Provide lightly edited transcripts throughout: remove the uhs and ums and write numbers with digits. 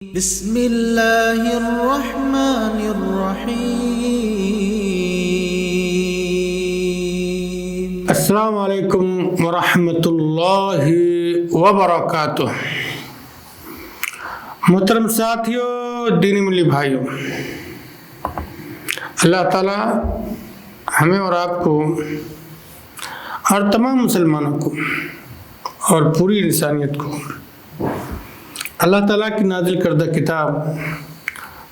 بسم اللہ الرحمن الرحیم۔ السلام علیکم ورحمۃ اللہ وبرکاتہ۔ محترم ساتھیوں، دینی ملی بھائیوں، اللہ تعالیٰ ہمیں اور آپ کو اور تمام مسلمانوں کو اور پوری انسانیت کو اللہ تعالیٰ کی نازل کردہ کتاب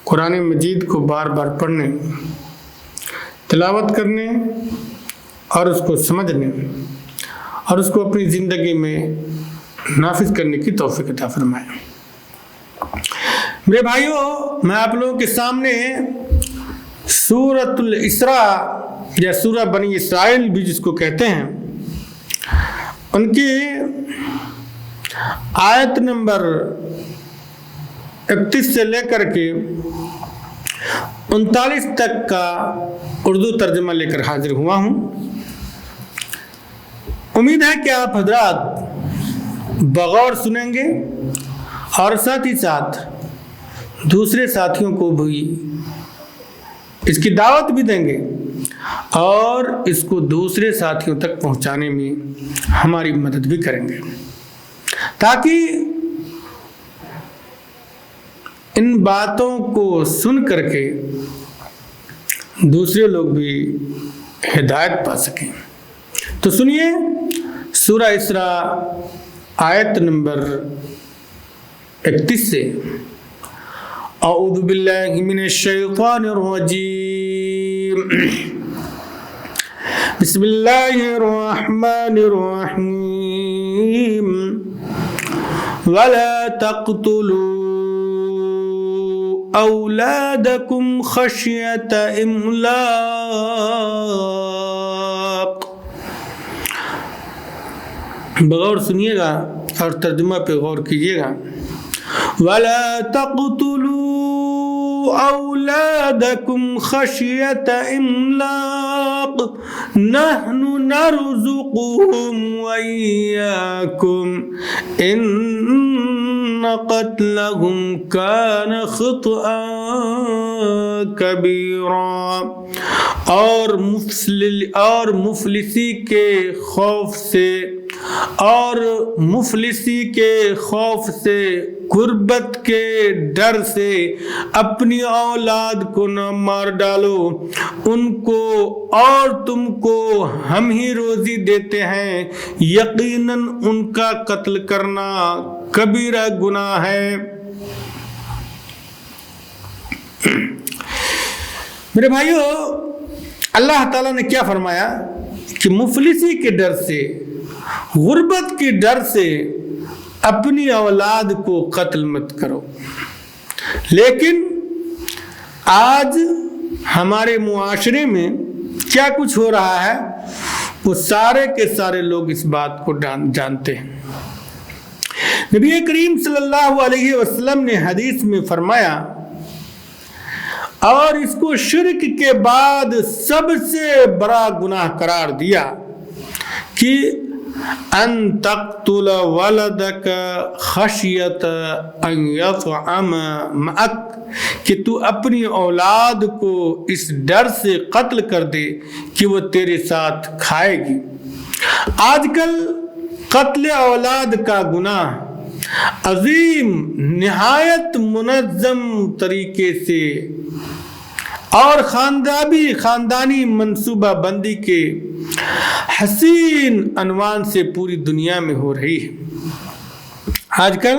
قرآن مجید کو بار بار پڑھنے، تلاوت کرنے اور اس کو سمجھنے اور اس کو اپنی زندگی میں نافذ کرنے کی توفیق عطا فرمائے۔ میرے بھائیوں، میں آپ لوگوں کے سامنے سورۃ الاسراء یا سورہ بنی اسرائیل بھی جس کو کہتے ہیں، ان کی آیت نمبر 31 سے لے کر کے 39 تک کا اردو ترجمہ لے کر حاضر ہوا ہوں۔ امید ہے کہ آپ حضرات بغور سنیں گے اور ساتھ ہی ساتھ دوسرے ساتھیوں کو بھی اس کی دعوت بھی دیں گے اور اس کو دوسرے ساتھیوں تک پہنچانے میں ہماری مدد بھی کریں گے، تاکہ ان باتوں کو سن کر کے دوسرے لوگ بھی ہدایت پا سکیں۔ تو سنیے سورہ اسراء آیت نمبر 31 سے۔ اعوذ باللہ من الشیطان الرجیم، بسم اللہ الرحمن الرحیم۔ وَلَا تَقْتُلُوا أَوْلَادَكُمْ خَشْيَةَ إِمْلَاقٍ۔ بغور سنیے گا اور ترجمہ پہ غور کیجیے گا۔ وَلَا تَقْتُلُوا أَوْلَادَكُمْ خَشْيَةَ إِمْلَاقٍ نَحْنُ نَرْزُقُهُمْ وَإِيَّاكُمْ إِنَّ قَتْلَهُمْ كَانَ خِطْئًا كَبِيرًا۔ اور مفلسی کے خوف سے غربت کے ڈر سے اپنی اولاد کو نہ مار ڈالو، ان کو اور تم کو ہم ہی روزی دیتے ہیں، یقیناً ان کا قتل کرنا کبیرہ گناہ ہے۔ میرے بھائیو، اللہ تعالیٰ نے کیا فرمایا کہ مفلسی کے ڈر سے، غربت کے ڈر سے اپنی اولاد کو قتل مت کرو۔ لیکن آج ہمارے معاشرے میں کیا کچھ ہو رہا ہے، وہ سارے کے سارے لوگ اس بات کو جانتے ہیں۔ نبی کریم صلی اللہ علیہ وسلم نے حدیث میں فرمایا اور اس کو شرک کے بعد سب سے بڑا گناہ قرار دیا کہ ان تقتل ولدک خشیت ان یطعم معک، کہ تو اپنی اولاد کو اس ڈر سے قتل کر دے کہ وہ تیرے ساتھ کھائے گی۔ آج کل قتل اولاد کا گناہ عظیم، نہایت منظم طریقے سے اور خاندانی منصوبہ بندی کے حسین عنوان سے پوری دنیا میں ہو رہی ہے۔ آج کل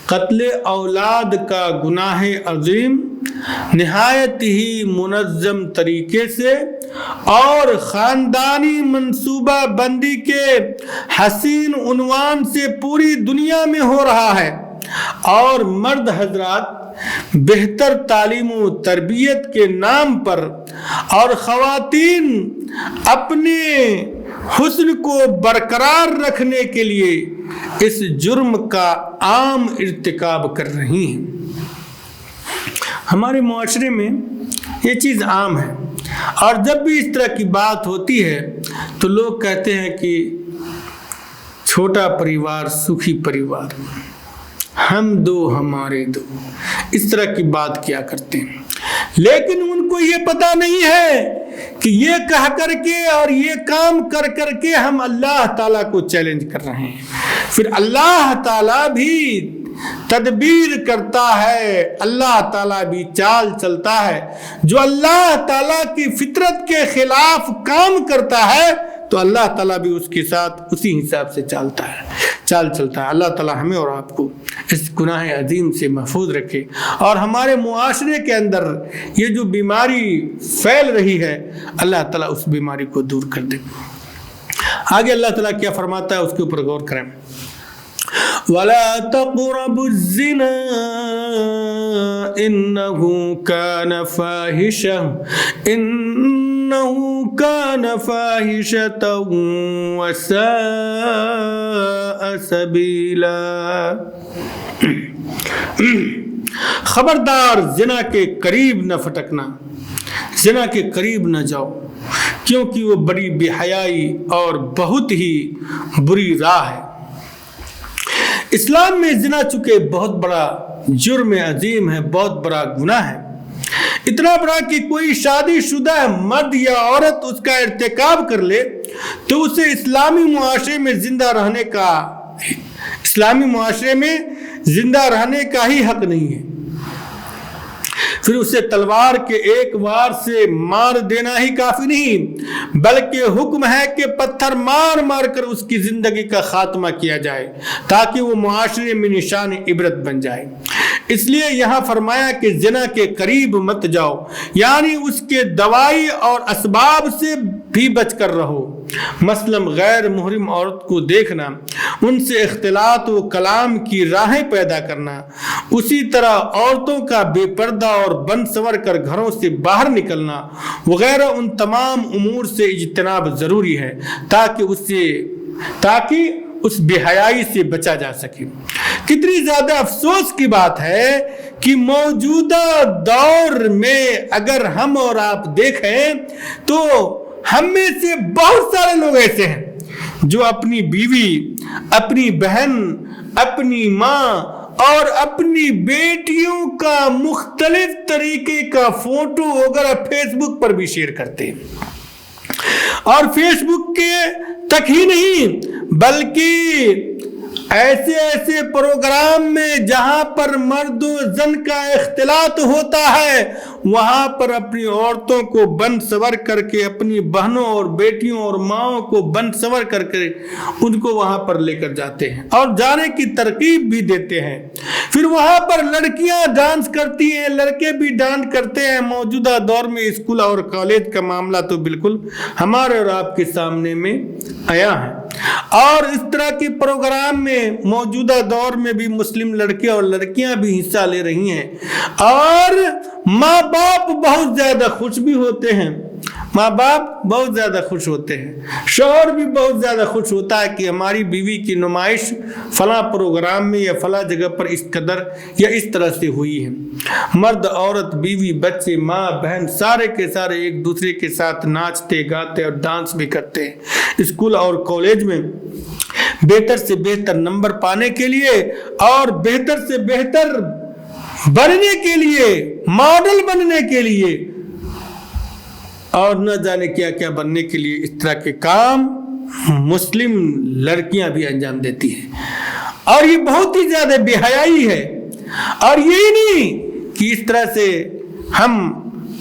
قتل اولاد کا گناہ عظیم نہایت ہی منظم طریقے سے اور خاندانی منصوبہ بندی کے حسین عنوان سے پوری دنیا میں ہو رہا ہے، اور مرد حضرات بہتر تعلیم و تربیت کے نام پر اور خواتین اپنے حسن کو برقرار رکھنے کے لیے اس جرم کا عام ارتکاب کر رہی ہیں۔ ہمارے معاشرے میں یہ چیز عام ہے، اور جب بھی اس طرح کی بات ہوتی ہے تو لوگ کہتے ہیں کہ چھوٹا پریوار سکھی پریوار۔ ہم دو ہمارے دو، اس طرح کی بات کیا کرتے ہیں، لیکن ان کو یہ پتہ نہیں ہے کہ یہ کہہ کر کے اور یہ کام کر کر کے ہم اللہ تعالیٰ کو چیلنج کر رہے ہیں۔ پھر اللہ تعالیٰ بھی تدبیر کرتا ہے، اللہ تعالیٰ بھی چال چلتا ہے۔ جو اللہ تعالیٰ کی فطرت کے خلاف کام کرتا ہے تو اللہ تعالیٰ بھی اس کے ساتھ اسی حساب سے چال چلتا ہے۔ اللہ تعالیٰ ہمیں اور آپ کو اس گناہ عظیم سے محفوظ رکھے، اور ہمارے معاشرے کے اندر یہ جو بیماری پھیل رہی ہے اللہ تعالیٰ اس بیماری کو دور کر دے۔ آگے اللہ تعالیٰ کیا فرماتا ہے اس کے اوپر غور کریں۔ وَلَا تَقْرَبُوا الزِّنَا إِنَّهُ كَانَ فَاحِشَةً وَسَاءَ سَبِيلًا۔ خبردار زنا کے قریب نہ پھٹکنا، زنا کے قریب نہ جاؤ، کیونکہ وہ بڑی بے حیائی اور بہت ہی بری راہ ہے۔ اسلام میں زنا چونکہ بہت بڑا جرم عظیم ہے، بہت بڑا گناہ ہے، اتنا بڑا کہ کوئی شادی شدہ مرد یا عورت اس کا ارتکاب کر لے تو اسے اسلامی معاشرے میں زندہ رہنے کا ہی حق نہیں ہے۔ پھر اسے تلوار کے ایک وار سے مار دینا ہی کافی نہیں، بلکہ حکم ہے کہ پتھر مار مار کر اس کی زندگی کا خاتمہ کیا جائے تاکہ وہ معاشرے میں نشان عبرت بن جائے۔ اس لیے یہاں فرمایا کہ زنا کے قریب مت جاؤ، یعنی اس کے دوائی اور اسباب سے بھی بچ کر رہو، مثلا غیر محرم عورت کو دیکھنا، ان سے اختلاط و کلام کی راہیں پیدا کرنا، اسی طرح عورتوں کا بے پردہ اور بن سور کر گھروں سے باہر نکلنا وغیرہ، ان تمام امور سے اجتناب ضروری ہے تاکہ اس بے حیائی سے بچا جا سکے۔ کتنی زیادہ افسوس کی بات ہے کہ موجودہ دور میں اگر ہم اور آپ دیکھیں تو ہم میں سے بہت سارے لوگ ایسے ہیں جو اپنی بیوی، اپنی بہن، اپنی ماں اور اپنی بیٹیوں کا مختلف طریقے کا فوٹو وغیرہ فیس بک پر بھی شیئر کرتے ہیں، اور فیس بک کے تک ہی نہیں بلکہ ایسے پروگرام میں جہاں پر مرد و زن کا اختلاط ہوتا ہے وہاں پر اپنی عورتوں کو بن سور کر کے، اپنی بہنوں اور بیٹیوں اور ماؤں کو بن سور کر کے ان کو وہاں پر لے کر جاتے ہیں اور جانے کی ترغیب بھی دیتے ہیں۔ پھر وہاں پر لڑکیاں ڈانس کرتی ہیں، لڑکے بھی ڈانس کرتے ہیں۔ موجودہ دور میں اسکول اور کالج کا معاملہ تو بالکل ہمارے اور آپ کے سامنے میں آیا ہے، اور اس طرح کے پروگرام میں موجودہ دور میں بھی مسلم لڑکے اور لڑکیاں بھی حصہ لے رہی ہیں، اور ماں باپ بہت زیادہ خوش بھی ہوتے ہیں، شوہر بھی بہت زیادہ خوش ہوتا ہے کہ ہماری بیوی کی نمائش فلاں پروگرام میں یا فلاں جگہ پر اس قدر یا اس طرح سے ہوئی ہے۔ مرد، عورت، بیوی، بچے، ماں، بہن سارے کے سارے ایک دوسرے کے ساتھ ناچتے گاتے اور ڈانس بھی کرتے ہیں۔ اسکول اور کالج میں بہتر سے بہتر نمبر پانے کے لیے اور بہتر سے بہتر بننے کے لیے، ماڈل بننے کے لیے اور نہ جانے کیا کیا بننے کے لیے اس طرح کے کام مسلم لڑکیاں بھی انجام دیتی ہیں، اور یہ بہت ہی زیادہ بے حیائی ہے۔ اور یہی نہیں کہ اس طرح سے ہم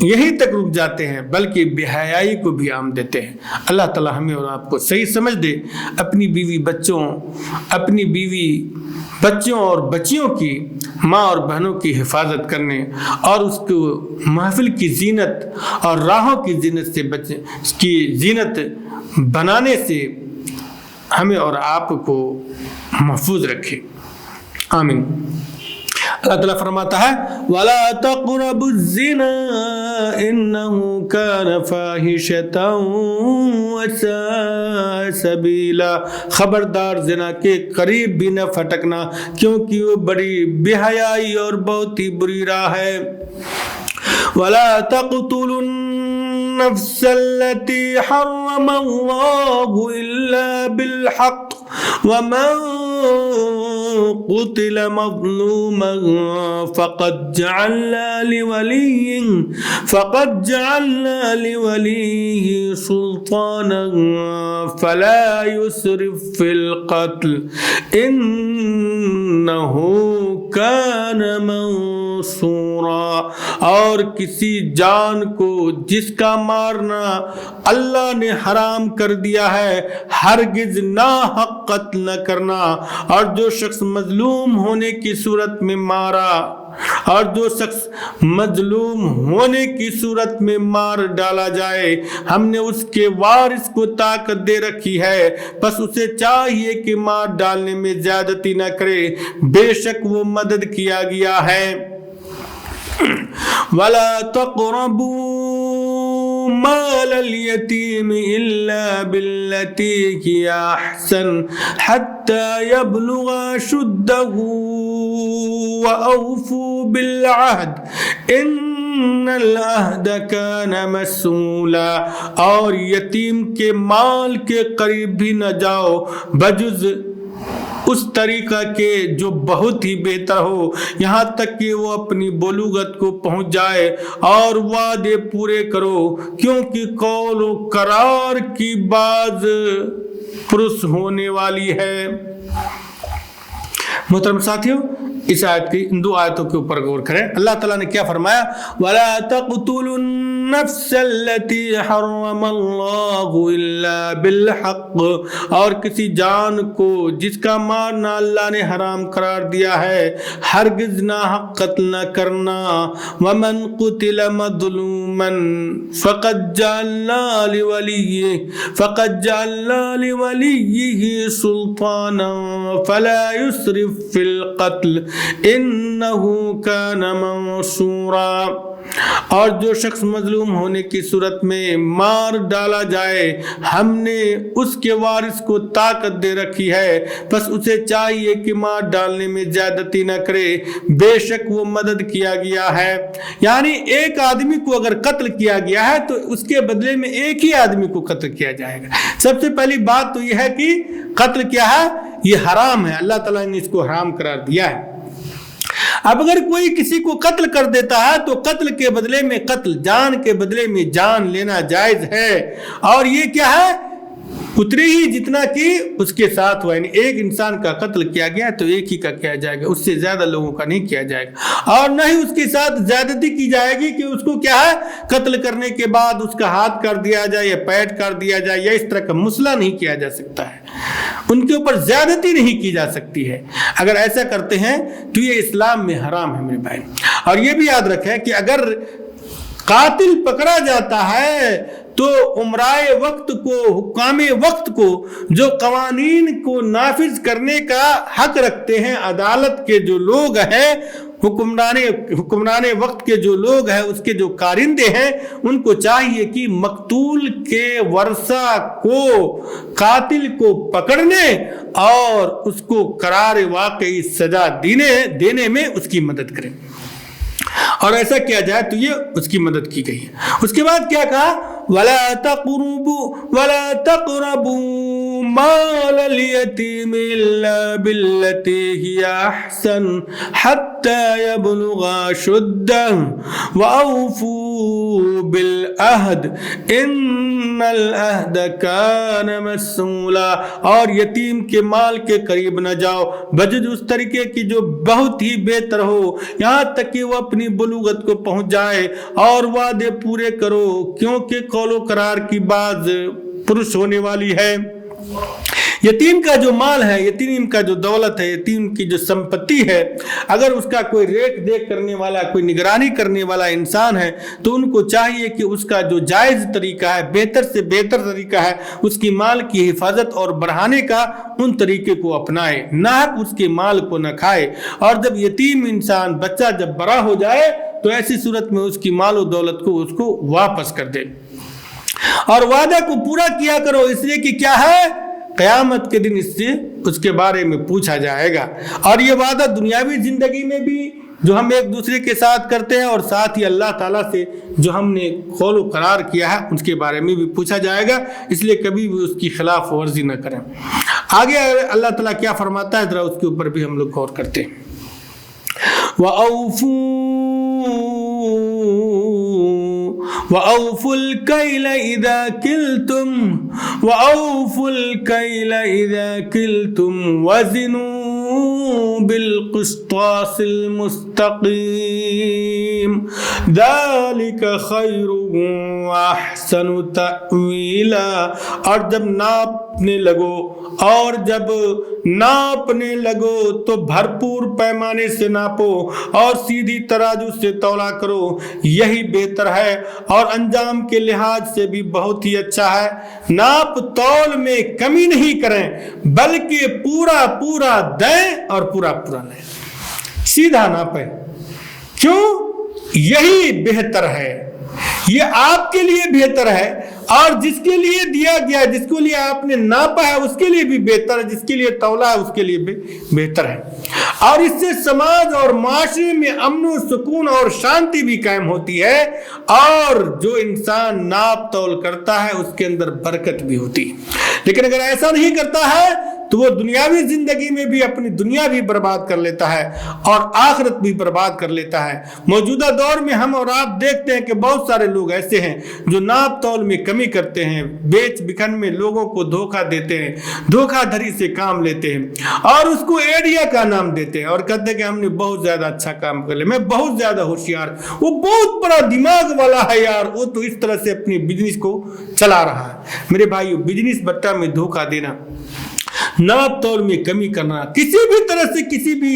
یہیں تک رک جاتے ہیں بلکہ بے حیائی کو بھی عام دیتے ہیں۔ اللہ تعالی ہمیں اور آپ کو صحیح سمجھ دے، اپنی بیوی بچوں اور بچیوں کی، ماں اور بہنوں کی حفاظت کرنے اور اس کو محفل کی زینت اور راہوں کی زینت بنانے سے ہمیں اور آپ کو محفوظ رکھے، آمین۔ اللہ تعالیٰ فرماتا ہے وَلَا تَقْرَبُوا الزِّنَا إِنَّهُ كَانَ فَاحِشَةً وَسَاءَ سَبِيلًا، خبردار زنا کے قریب بھی نہ پھٹکنا کیونکہ وہ بڑی بے حیائی اور بہت ہی بری راہ ہے۔ وَلَا تَقْتُلُوا النَّفْسَ الَّتِي حَرَّمَ اللَّهُ إِلَّا بِالْحَقِّ وَمَن قتل مظلوما فقد جعلنا لوليه سلطانا فلا يسرف في القتل إنه كان منصورا. اور کسی جان کو جس کا مارنا اللہ نے حرام کر دیا ہے ہرگز ناحق قتل نہ کرنا. اور جو شخص مظلوم ہونے کی صورت میں مار ڈالا جائے ہم نے اس کے وارث کو طاقت دے رکھی ہے بس اسے چاہیے کہ مار ڈالنے میں زیادتی نہ کرے بے شک وہ مدد کیا گیا ہے. وَلَا تَقْرَبُوا مَالَ الْيَتِيمِ إِلَّا بِالَّتِي هِيَ أَحْسَنُ حَتَّى يَبْلُغَ أَشُدَّهُ وَأَوْفُوا بِالْعَهْدِ إِنَّ الْعَهْدَ كَانَ مَسْئُولًا. اور یتیم کے مال کے قریب بھی نہ جاؤ بجز اس طریقہ کے جو بہت ہی بہتر ہو یہاں تک کہ وہ اپنی بلوغت کو پہنچ جائے. اور وعدے پورے کرو کیونکہ قول و قرار کی باز پرس ہونے والی ہے. محترم ساتھیو اس آیت کی ان دو آیتوں کے اوپر غور کریں. اللہ تعالیٰ نے کیا فرمایا؟ وَلَا تَقْتُلُوا النَّفْسَ الَّتِي حَرَّمَ اللَّهُ إِلَّا بِالْحَقِّ. اور کسی جان کو جس کا مارنا اللہ نے حرام قرار دیا ہے ہرگز ناحق قتل نہ کرنا. وَمَنْ قُتِلَ مَظْلُومًا فَقَدْ جَعَلْنَا لِوَلِيِّهِ سُلْطَانًا فَلَا يُسْرِفْ فِي الْقَتْلِ انہو کان منصورا. اور جو شخص مظلوم ہونے کی صورت میں مار ڈالا جائے ہم نے اس کے وارث کو طاقت دے رکھی ہے بس اسے چاہیے کہ مار ڈالنے میں زیادتی نہ کرے بے شک وہ مدد کیا گیا ہے. یعنی ایک آدمی کو اگر قتل کیا گیا ہے تو اس کے بدلے میں ایک ہی آدمی کو قتل کیا جائے گا. سب سے پہلی بات تو یہ ہے کہ قتل کیا ہے؟ یہ حرام ہے. اللہ تعالیٰ نے اس کو حرام قرار دیا ہے. اب اگر کوئی کسی کو قتل کر دیتا ہے تو قتل کے بدلے میں قتل، جان کے بدلے میں جان لینا جائز ہے. اور یہ کیا ہے؟ اتنے ہی جتنا کہ اس کے ساتھ ہوا. یعنی ایک انسان کا قتل کیا گیا تو ایک ہی کا کیا جائے گا، اس سے زیادہ لوگوں کا نہیں کیا جائے گا. اور نہ ہی اس کے ساتھ زیادتی کی جائے گی کہ اس کو کیا ہے قتل کرنے کے بعد اس کا ہاتھ کر دیا جائے یا پیٹ کر دیا جائے یا اس طرح کا مسئلہ نہیں کیا جا سکتا ہے. ان کے اوپر زیادتی نہیں کی جا سکتی ہے. اگر ایسا کرتے ہیں تو یہ اسلام میں حرام ہے میرے بھائی. اور یہ بھی یاد رکھیں کہ اگر قاتل پکڑا جاتا ہے تو عمرائے وقت کو، حکام وقت کو، جو قوانین کو نافذ کرنے کا حق رکھتے ہیں، عدالت کے جو لوگ ہیں، حکمران وقت کے جو لوگ ہیں، اس کے جو کارندے ہیں، ان کو چاہیے کہ مقتول کے ورثہ کو قاتل کو پکڑنے اور اس کو قرار واقعی سزا دینے میں اس کی مدد کریں. اور ایسا کیا جائے تو یہ اس کی مدد کی گئی ہے. اس کے بعد کیا کہا؟ وَلَا تَقْرَبُوا مَالَ الْيَتِيمِ إِلَّا بِالَّتِي هِيَ أَحْسَنُ حَتَّى يَبْلُغَ أَشُدَّهُ وَأَوْفُوا بِالْعَهْدِ إِنَّ الْعَهْدَ كَانَ مَسْئُولًا. اور یتیم کے مال کے قریب نہ جاؤ بجز اس طریقے کی جو بہت ہی بہتر ہو یہاں تک کہ وہ اپنی بلوغت کو پہنچ جائے. اور وعدے پورے کرو کیونکہ قول و قرار کی باز پرس ہونے والی ہے. یتیم کا جو مال ہے، یتیم کا جو دولت ہے، یتیم کی جو سمپتی ہے، اگر اس کا کوئی ریکھ دیکھ کرنے والا، کوئی نگرانی کرنے والا انسان ہے تو ان کو چاہیے کہ اس کا جو جائز طریقہ ہے، بہتر سے بہتر طریقہ ہے، اس کی مال کی حفاظت اور بڑھانے کا ان طریقے کو اپنائے، ناحق اس کے مال کو نہ کھائے. اور جب یتیم انسان بچہ جب بڑا ہو جائے تو ایسی صورت میں اس کی مال و دولت کو اس کو واپس کر دے. اور وعدہ کو پورا کیا کرو اس لیے کہ کیا ہے؟ قیامت کے دن اس کے بارے میں پوچھا جائے گا. اور یہ وعدہ دنیاوی زندگی میں بھی جو ہم ایک دوسرے کے ساتھ کرتے ہیں اور ساتھ ہی اللہ تعالیٰ سے جو ہم نے قول و قرار کیا ہے اس کے بارے میں بھی پوچھا جائے گا. اس لیے کبھی بھی اس کی خلاف ورزی نہ کریں. آگے اللہ تعالیٰ کیا فرماتا ہے ذرا اس کے اوپر بھی ہم لوگ غور کرتے ہیں. وَأَوْفُوا الْكَيْلَ إِذَا كِلْتُمْ وَزِنُوا بِالْقِسْطَاسِ الْمُسْتَقِيمِ ذَلِكَ خَيْرٌ وَأَحْسَنُ تَأْوِيلًا. اور جب ناپنے لگو تو بھرپور پیمانے سے ناپو اور سیدھی ترازو سے تولا کرو، یہی بہتر ہے اور انجام کے لحاظ سے بھی بہت ہی اچھا ہے. ناپ تول میں کمی نہیں کریں بلکہ پورا پورا دیں اور پورا پورا لیں. سیدھا ناپیں. کیوں؟ یہی بہتر ہے، یہ آپ کے لیے بہتر ہے اور جس کے لیے دیا گیا، جس کے لیے آپ نے ناپا ہے اس کے لیے بھی بہتر ہے، جس کے لیے تولا ہے اس کے لیے بھی بہتر ہے. اور اس سے سماج اور معاشرے میں امن و سکون اور شانتی بھی قائم ہوتی ہے، اور جو انسان ناپ تول کرتا ہے اس کے اندر برکت بھی ہوتی ہے. لیکن اگر ایسا نہیں کرتا ہے تو وہ دنیاوی زندگی میں بھی اپنی دنیا بھی برباد کر لیتا ہے اور آخرت بھی برباد کر لیتا ہے. موجودہ دور میں ہم اور آپ دیکھتے ہیں کہ بہت سارے لوگ ایسے ہیں جو ناپ تول میں کمی کرتے ہیں، بیچ بکھن میں لوگوں کو دھوکہ دیتے ہیں، دھوکہ دھڑی سے کام لیتے ہیں اور اس کو ایڈیا کا نام دیتے ہیں اور کہتے ہیں کہ ہم نے بہت زیادہ اچھا کام کر لیا، میں بہت زیادہ ہوشیار، وہ بہت بڑا دماغ والا ہے یار، وہ تو اس طرح سے اپنی بزنس کو چلا رہا ہے. میرے بھائیو، بزنس بٹا میں دھوکہ دینا، ناپ تول میں کمی کرنا، کسی بھی طرح سے کسی بھی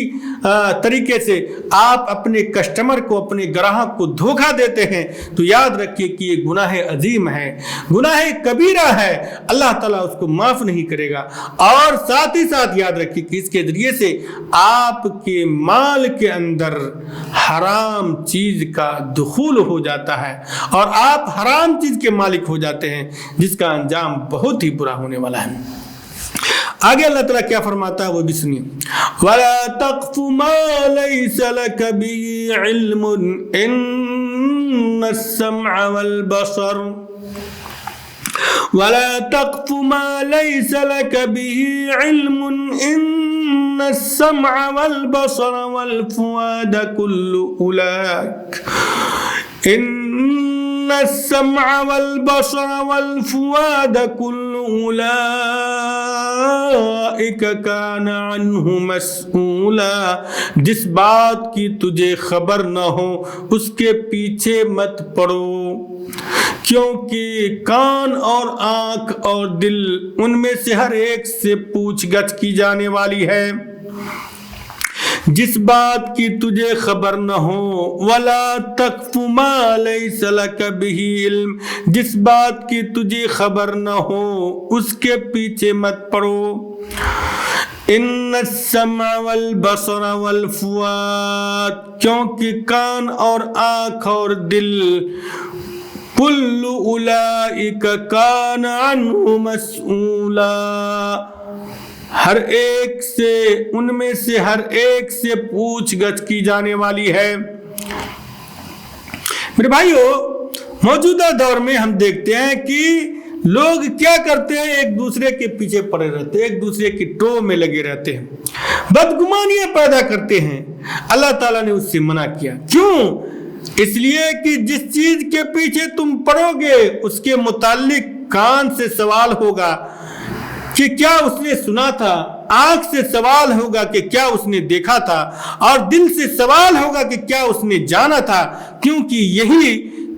طریقے سے آپ اپنے کسٹمر کو، اپنے گراہک کو دھوکہ دیتے ہیں تو یاد رکھیے کہ یہ گناہ عظیم ہے، گناہ کبیرہ ہے. اللہ تعالیٰ اس کو معاف نہیں کرے گا. اور ساتھ ہی ساتھ یاد رکھیے کہ اس کے ذریعے سے آپ کے مال کے اندر حرام چیز کا دخول ہو جاتا ہے اور آپ حرام چیز کے مالک ہو جاتے ہیں، جس کا انجام بہت ہی برا ہونے والا ہے. آگے اللہ تعالیٰ کیا فرماتا ہے وہ بھی سنیے. وَلَا تَقْفُ مَا لَيْسَ لَكَ بِهِ عِلْمٌ إِنَّ السَّمْعَ وَالْبَصَرَ وَلَا تَقْفُ مَا لَيْسَ لَكَ بِهِ عِلْمٌ إِنَّ السَّمْعَ وَالْبَصَرَ وَالْفُؤَادَ كُلُّ أُولَئِكَ إِنَّ السَّمْعَ وَالْبَصَرَ وَالْفُؤَادَ كُلُّ أُولَئِكَ كَانَ عَنْهُ مَسْئُولًا. جس بات کی تجھے خبر نہ ہو اس کے پیچھے مت پڑو، کیونکہ کان اور آنکھ اور دل ان میں سے ہر ایک سے پوچھ گچھ کی جانے والی ہے. جس بات کی تجھے خبر نہ ہو، وَلَا تَقْفُ مَا لَيْسَ لَكَ بِهِ عِلْمٌ، جس بات کی تجھے خبر نہ ہو اس کے پیچھے مت پڑو. اِنَّ السَّمْعَ وَالْبَصَرَ وَالْفُؤَادَ، کیونکہ کان اور آنکھ اور دل كُلُّ أُولَئِكَ كَانَ عَنْهُ مَسْئُولًا، ہر ایک سے ان میں سے ہر ایک سے پوچھ گچھ کی جانے والی ہے. میرے بھائیو، موجودہ دور میں ہم دیکھتے ہیں کہ لوگ کیا کرتے ہیں، ایک دوسرے کے پیچھے پڑے رہتے ہیں، ایک دوسرے کی ٹو میں لگے رہتے ہیں، بدگمانیاں پیدا کرتے ہیں. اللہ تعالیٰ نے اس سے منع کیا. کیوں؟ اس لیے کہ جس چیز کے پیچھے تم پڑو گے اس کے متعلق کان سے سوال ہوگا کہ کیا اس نے سنا تھا، آنکھ سے سوال ہوگا کہ کیا اس نے دیکھا تھا، اور دل سے سوال ہوگا کہ کیا اس نے جانا تھا، کیونکہ یہی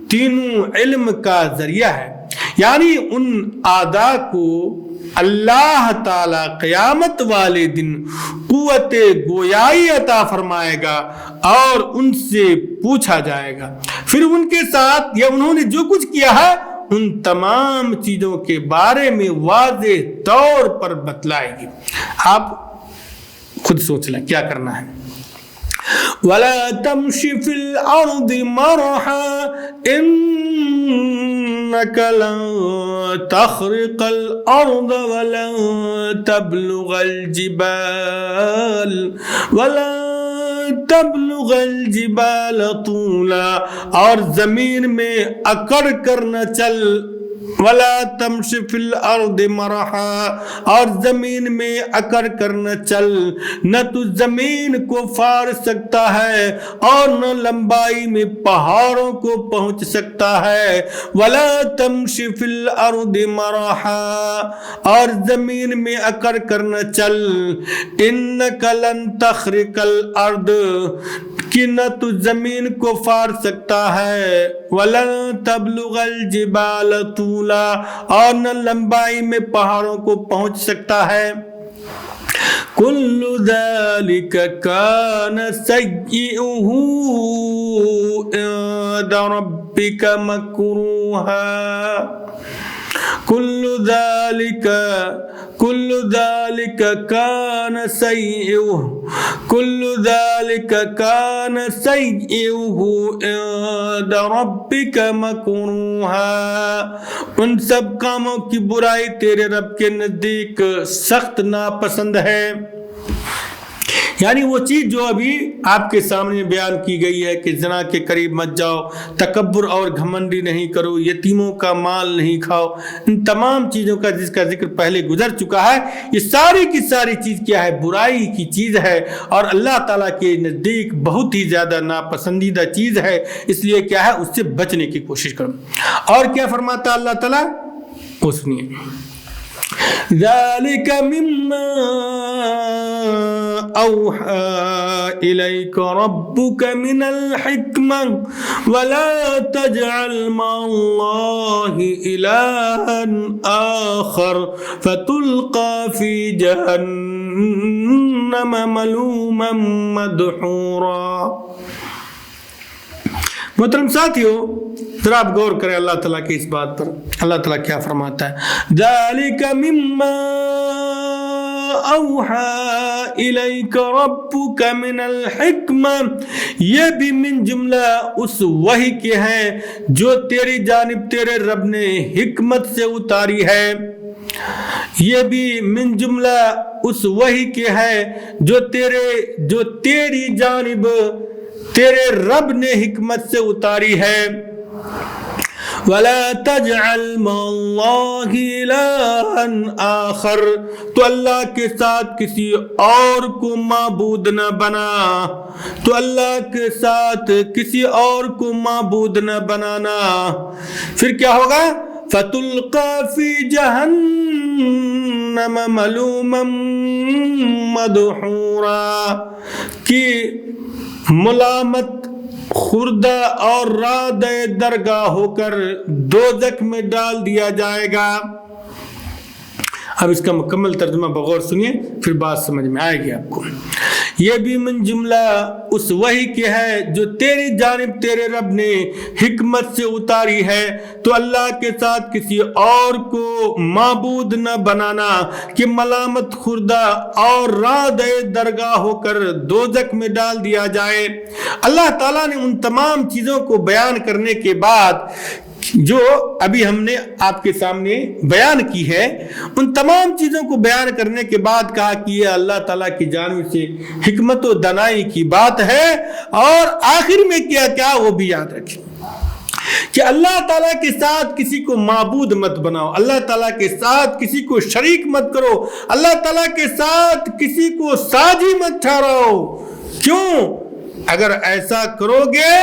تینوں علم کا ذریعہ ہے. یعنی ان اعضاء کو اللہ تعالی قیامت والے دن قوت گویائی عطا فرمائے گا اور ان سے پوچھا جائے گا. پھر ان کے ساتھ یا انہوں نے جو کچھ کیا ہے ان تمام چیزوں کے بارے میں واضح طور پر بتلائے گی. آپ خود سوچ لیں کیا کرنا ہے. وَلَا تَمْشِ فِي الْأَرْضِ مَرَحًا إِنَّكَ لَن تَخْرِقَ الْأَرْضَ وَلَن تَبْلُغَ الْجِبَالَ طُولًا، اور زمین میں اکڑ کر نہ چل ولا تمش فی الارض مرحا، اور زمین میں اکڑ کر نہ چل، نہ تو زمین کو پھاڑ سکتا ہے اور نہ لمبائی میں پہاڑوں کو پہنچ سکتا ہے۔ ولا تمش فی الارض مرحا، اور زمین میں اکڑ کر نہ چل، انک لن تخرق الارض، کہ نہ تو زمین کو پھاڑ سکتا ہے، ولن تبلغ الجبال طولا، اور نہ لمبائی میں پہاڑوں کو پہنچ سکتا ہے۔ کل ذلک کان سیئہ عند ربک مکروہا، کل ذلک کان سیئہ، کل ذلک کان سیئہ عند ربک مکروہا، ان سب کاموں کی برائی تیرے رب کے نزدیک سخت ناپسند ہے۔ یعنی وہ چیز جو ابھی آپ کے سامنے بیان کی گئی ہے کہ زنا کے قریب مت جاؤ، تکبر اور گھمنڈی نہیں کرو، یتیموں کا مال نہیں کھاؤ، ان تمام چیزوں کا جس کا ذکر پہلے گزر چکا ہے، یہ ساری کی ساری چیز کیا ہے؟ برائی کی چیز ہے، اور اللہ تعالیٰ کے نزدیک بہت ہی زیادہ ناپسندیدہ چیز ہے، اس لیے کیا ہے؟ اس سے بچنے کی کوشش کرو۔ اور کیا فرماتا اللہ تعالیٰ؟ وہ سنیے، ذالک مما اوحى إليك ربك من الحكمة ولا تجعل مع الله إلها آخر فتلقى في جهنم ملوما مدحورا۔ محترم ساتھیو، ذرا آپ غور کریں اللہ تعالیٰ کی اس بات پر۔ اللہ تعالیٰ کیا فرماتا ہے؟ ذالک مما اوحى الیک ربک من الحکمہ، یہ بھی من جملہ اس وحی کے ہیں جو تیری جانب تیرے رب نے حکمت سے اتاری ہے۔ یہ بھی من جملہ اس وحی کے ہے جو تیری جانب تیرے رب نے حکمت سے اتاری ہے۔ وَلَا تَجْعَلْ مَعَ اللَّهِ إِلَٰهًا آخَرَ، تو اللہ کے ساتھ کسی اور کو معبود نہ بنا، تو اللہ کے ساتھ کسی اور کو معبود نہ بنانا۔ پھر کیا ہوگا؟ فَتُلْقَىٰ فِي جَهَنَّمَ مَلُومًا مَدْحُورًا، کہ ملامت خوردہ اور رادہ درگاہ ہو کر دوزخ میں ڈال دیا جائے گا۔ اب اس کا مکمل ترجمہ بغور سنیے، پھر بات سمجھ میں آئے گی آپ کو۔ یہ بھی من جملہ اس وحی کے ہے جو تیری جانب تیرے رب نے حکمت سے اتاری ہے، تو اللہ کے ساتھ کسی اور کو معبود نہ بنانا کہ ملامت خوردہ اور رادہ درگاہ ہو کر دوزخ میں ڈال دیا جائے۔ اللہ تعالیٰ نے ان تمام چیزوں کو بیان کرنے کے بعد جو ابھی ہم نے آپ کے سامنے بیان کی ہے، ان تمام چیزوں کو بیان کرنے کے بعد کہا کہ یہ اللہ تعالیٰ کی جانب سے حکمت و دانائی کی بات ہے، اور آخر میں کیا وہ بھی یاد رکھیں کہ اللہ تعالیٰ کے ساتھ کسی کو معبود مت بناؤ، اللہ تعالیٰ کے ساتھ کسی کو شریک مت کرو، اللہ تعالیٰ کے ساتھ کسی کو ساجی مت ٹھہراؤ۔ کیوں؟ اگر ایسا کرو گے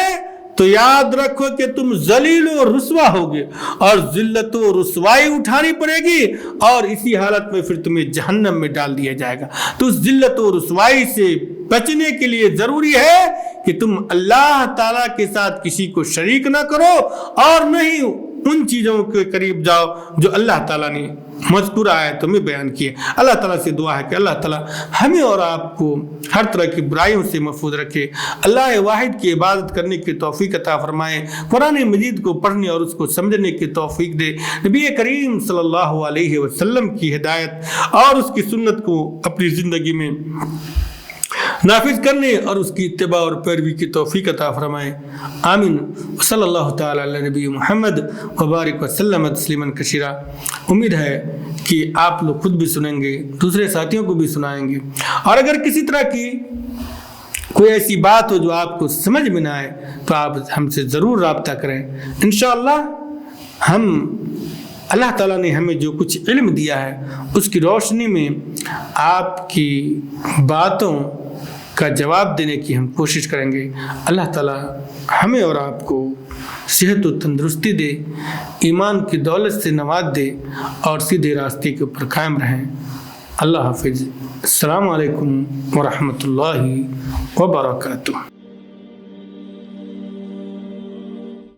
تو یاد رکھو کہ تم ذلیل و رسوا ہوگے، اور ذلت و رسوائی اٹھانی پڑے گی، اور اسی حالت میں پھر تمہیں جہنم میں ڈال دیا جائے گا۔ تو اس ذلت و رسوائی سے بچنے کے لیے ضروری ہے کہ تم اللہ تعالیٰ کے ساتھ کسی کو شریک نہ کرو، اور نہ ہی ان چیزوں کے قریب جاؤ جو اللہ تعالیٰ نے مذکورہ آیتوں میں بیان کیے۔ اللہ تعالیٰ سے دعا ہے کہ اللہ تعالیٰ ہمیں اور آپ کو ہر طرح کی برائیوں سے محفوظ رکھے، اللہ واحد کی عبادت کرنے کی توفیق عطا فرمائے، قرآن مجید کو پڑھنے اور اس کو سمجھنے کی توفیق دے، نبی کریم صلی اللہ علیہ وسلم کی ہدایت اور اس کی سنت کو اپنی زندگی میں نافذ کرنے اور اس کی اتباع اور پیروی کی توفیق عطا فرمائے، آمین۔ صلی اللہ تعالی علی نبی محمد وبارک وسلم تسلیما کثیرا۔ امید ہے کہ آپ لوگ خود بھی سنیں گے، دوسرے ساتھیوں کو بھی سنائیں گے، اور اگر کسی طرح کی کوئی ایسی بات ہو جو آپ کو سمجھ میں نہ آئے تو آپ ہم سے ضرور رابطہ کریں۔ انشاءاللہ ہم اللہ تعالیٰ نے ہمیں جو کچھ علم دیا ہے اس کی روشنی میں آپ کی باتوں کا جواب دینے کی ہم کوشش کریں گے۔ اللہ تعالیٰ ہمیں اور آپ کو صحت و تندرستی دے، ایمان کی دولت سے نواز دے اور سیدھے راستے کے اوپر قائم رہیں۔ اللہ حافظ۔ السلام علیکم ورحمۃ اللہ وبرکاتہ۔